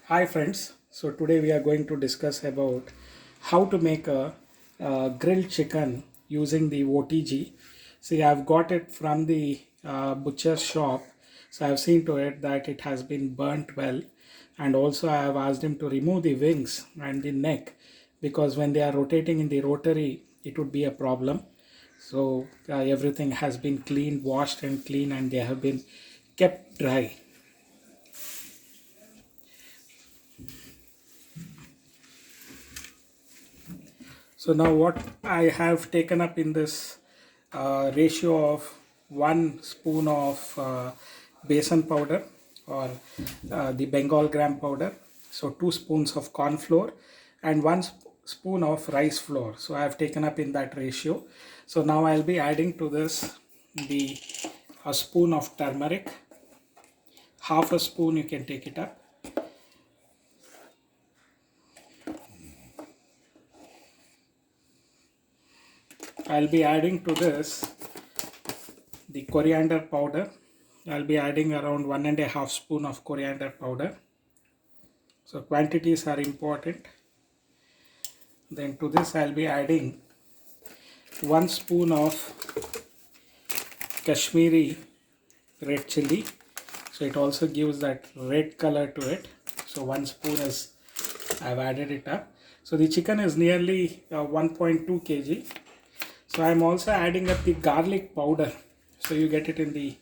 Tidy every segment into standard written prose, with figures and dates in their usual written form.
Hi friends, so today we are going to discuss about how to make a grilled chicken using the OTG. See, I've got it from the butcher shop, so I've seen to it that it has been burnt well, and also I have asked him to remove the wings and the neck because when they are rotating in the rotary it would be a problem. So everything has been cleaned, washed and clean, and they have been kept dry. So now what I have taken up in this ratio of 1 spoon of besan powder or the Bengal gram powder. So 2 spoons of corn flour and one spoon of rice flour. So I have taken up in that ratio. So now I'll be adding to this the a spoon of turmeric, half a spoon you can take it up. I'll be adding to this the coriander powder. I'll be adding around 1.5 spoon of coriander powder. So quantities are important. Then to this I'll be adding 1 spoon of Kashmiri red chili. So it also gives that red color to it. So 1 spoon is, I've added it up. So the chicken is nearly 1.2 kg. So I'm also adding up the garlic powder. So you get it in the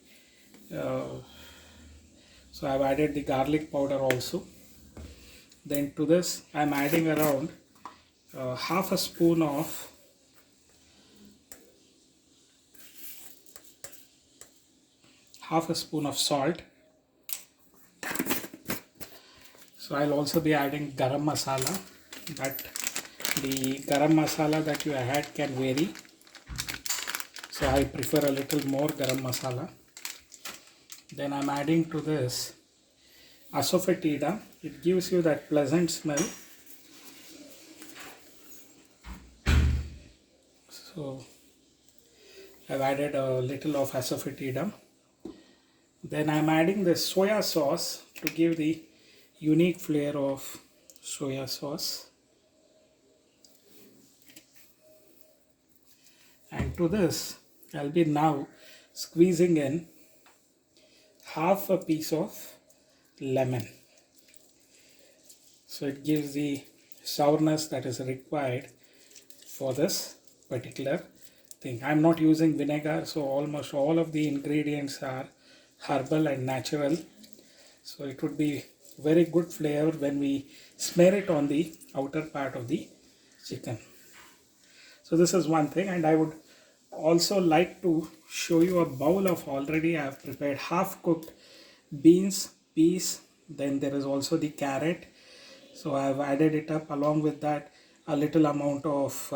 so I've added the garlic powder also. Then to this I'm adding around half a spoon of salt. So I'll also be adding garam masala, but the garam masala that you add can vary. So I prefer a little more garam masala. Then I'm adding to this asafoetida. It gives you that pleasant smell. So I've added a little of asafoetida. Then I'm adding the soya sauce to give the unique flavor of soya sauce. And to this I'll be now squeezing in half a piece of lemon. So it gives the sourness that is required for this particular thing. I'm not using vinegar, so almost all of the ingredients are herbal and natural. So it would be very good flavor when we smear it on the outer part of the chicken. So this is one thing, and I would also like to show you a bowl of already I have prepared half cooked beans, peas. Then there is also the carrot. So I have added it up. Along with that, a little amount of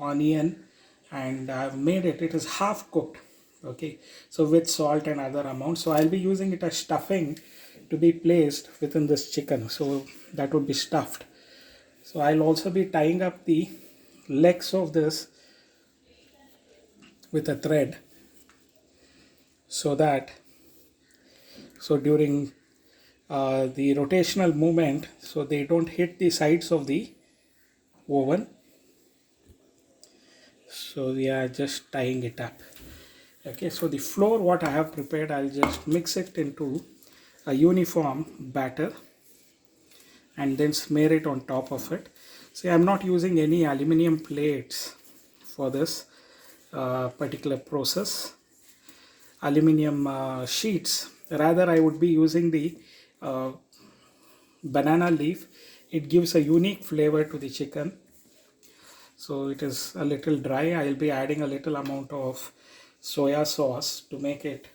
onion, and I have made it. It is half cooked. Okay, so with salt and other amounts. So I'll be using it as stuffing to be placed within this chicken. So that would be stuffed. So I'll also be tying up the legs of this with a thread, so that during the rotational movement, so they don't hit the sides of the oven. So we are just tying it up. Okay, so the flour what I have prepared, I'll just mix it into a uniform batter and then smear it on top of it. See, I'm not using any aluminum plates for this particular process, aluminum sheets. Rather, I would be using the uh, banana leaf. It gives a unique flavor to the chicken. So it is a little dry. I'll be adding a little amount of soya sauce to make it.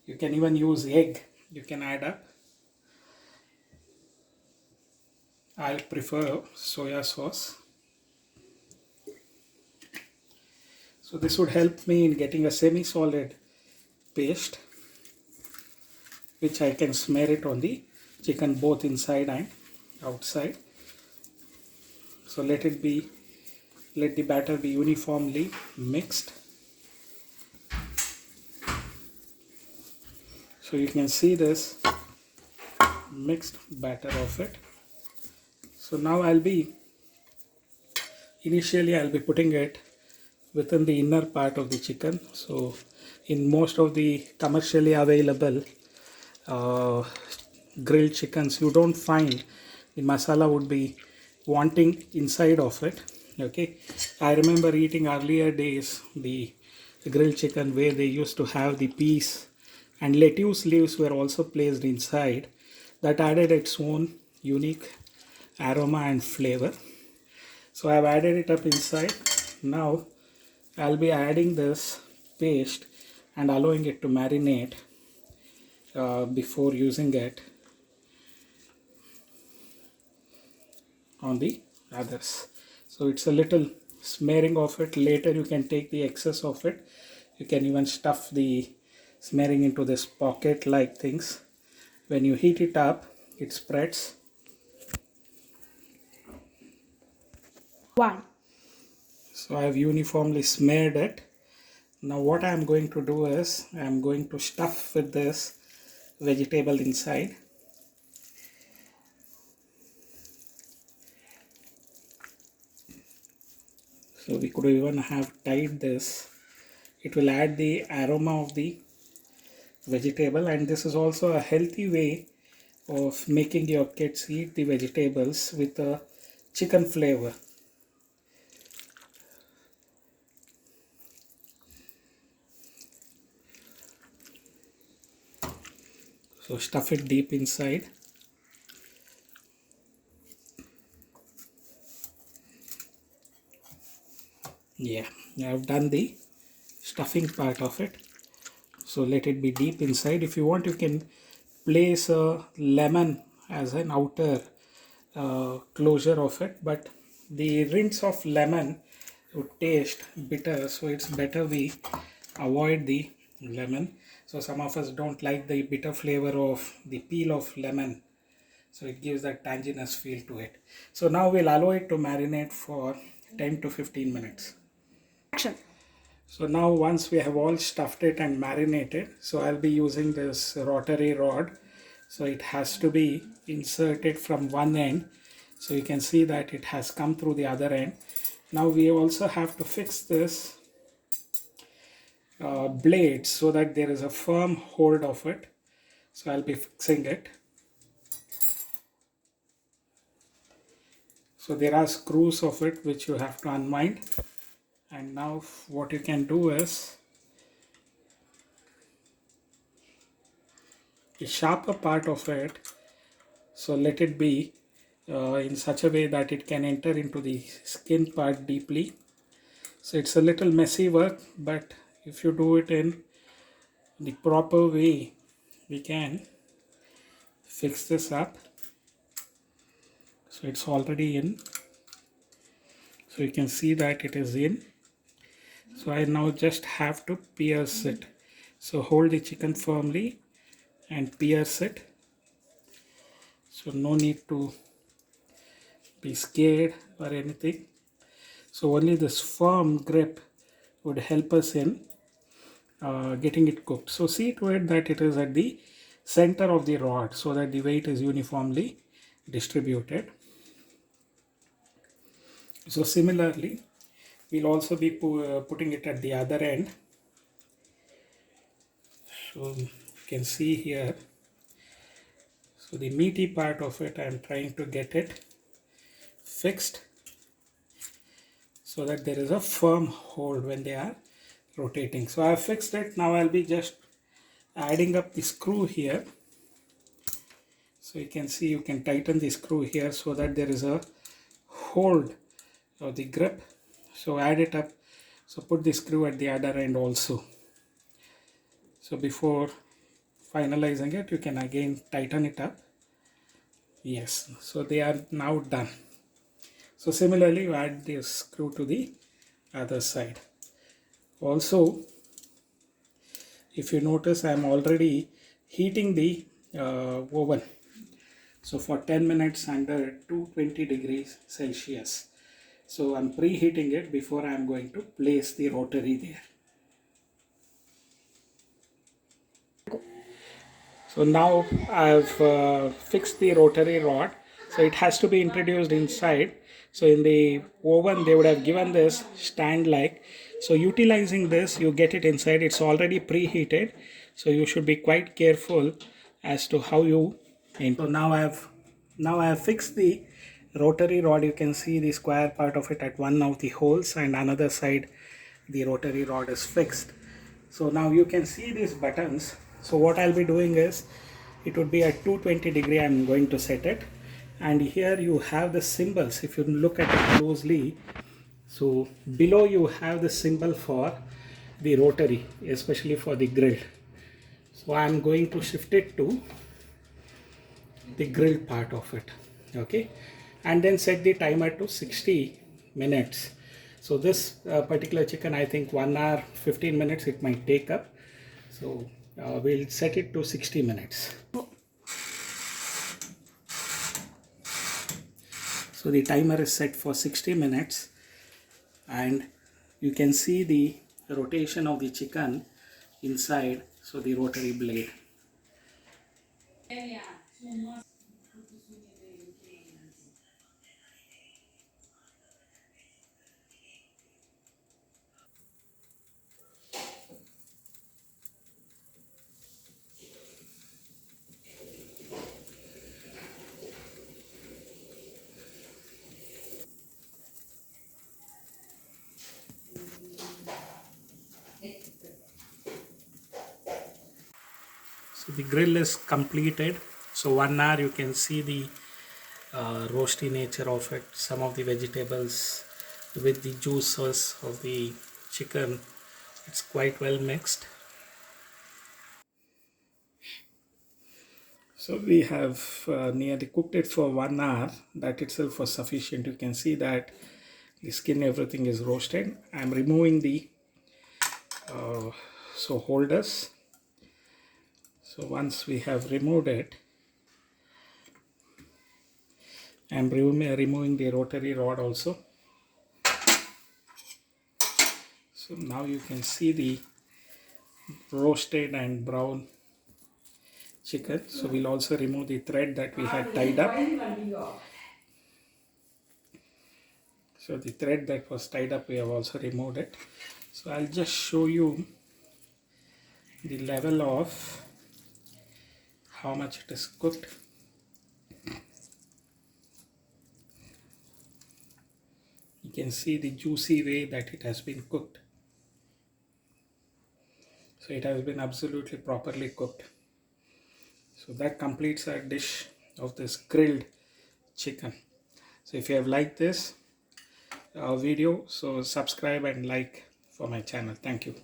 You can even use egg. You can add up. I prefer soya sauce. So this would help me in getting a semi-solid paste, which I can smear it on the chicken both inside and outside. So let the batter be uniformly mixed. So you can see this mixed batter of it. So now initially I'll be putting it within the inner part of the chicken. So in most of the commercially available uh, grilled chickens, you don't find the masala would be wanting inside of it. Okay, I remember eating earlier days the grilled chicken where they used to have the peas and lettuce leaves were also placed inside. That added its own unique aroma and flavor. So I've added it up inside. Now I'll be adding this paste and allowing it to marinate before using it on the others. So it's a little smearing of it. Later you can take the excess of it. You can even stuff the smearing into this pocket like things. When you heat it up, it spreads. One. So I've uniformly smeared it. Now what I'm going to do is I'm going to stuff with this vegetable inside. So we could even have tied this. It will add the aroma of the vegetable, and this is also a healthy way of making your kids eat the vegetables with a chicken flavor. So stuff it deep inside. Yeah, I've done the stuffing part of it. So let it be deep inside. If you want, you can place a lemon as an outer closure of it, but the rinse of lemon would taste bitter, so it's better we avoid the lemon. So some of us don't like the bitter flavor of the peel of lemon, so it gives that tanginess feel to it. So now we'll allow it to marinate for 10 to 15 minutes. Action. So now once we have all stuffed it and marinated, so I'll be using this rotary rod. So it has to be inserted from one end. So you can see that it has come through the other end. Now we also have to fix this blade so that there is a firm hold of it. So I'll be fixing it. So there are screws of it which you have to unwind. And now what you can do is the sharper part of it, so let it be in such a way that it can enter into the skin part deeply. So it's a little messy work, but if you do it in the proper way, we can fix this up. So it's already in, so you can see that it is in. So I now just have to pierce it. So hold the chicken firmly and pierce it. So no need to be scared or anything. So only this firm grip would help us in getting it cooked. So see to it that it is at the center of the rod so that the weight is uniformly distributed. So similarly, we'll also be putting it at the other end. So you can see here. So the meaty part of it, I am trying to get it fixed so that there is a firm hold when they are rotating. So I have fixed it. Now I'll be just adding up the screw here. So you can see you can tighten the screw here so that there is a hold of the grip. So add it up. So put the screw at the other end also. So before finalizing it, you can again tighten it up. Yes, so they are now done. So similarly, you add this screw to the other side. Also, if you notice, I am already heating the oven. So for 10 minutes under 220 degrees Celsius. So I'm preheating it before I'm going to place the rotary there. So now I've fixed the rotary rod. So it has to be introduced inside. So in the oven they would have given this stand like, so utilizing this you get it inside. It's already preheated, so you should be quite careful as to how you so now I have fixed the rotary rod. You can see the square part of it at one of the holes, and another side the rotary rod is fixed. So now you can see these buttons. So what I'll be doing is, it would be at 220 degree I'm going to set it, and here you have the symbols. If you look at it closely, so below you have the symbol for the rotary, especially for the grill. So I'm going to shift it to the grill part of it, okay, and then set the timer to 60 minutes. So this particular chicken, I think 1 hour 15 minutes it might take up, so we'll set it to 60 minutes. So the timer is set for 60 minutes, and you can see the rotation of the chicken inside, so the rotary blade. So the grill is completed. So 1 hour you can see the roasty nature of it. Some of the vegetables with the juices of the chicken, it's quite well mixed. So we have nearly cooked it for 1 hour. That itself was sufficient. You can see that the skin, everything is roasted. I'm removing the holders. So once we have removed it, I'm removing the rotary rod also. So now you can see the roasted and brown chicken. So we'll also remove the thread that we had tied up. So the thread that was tied up, we have also removed it. So I'll just show you the level of how much it is cooked. You can see the juicy way that it has been cooked. So it has been absolutely properly cooked. So that completes our dish of this grilled chicken. So if you have liked this video, so subscribe and like for my channel. Thank you.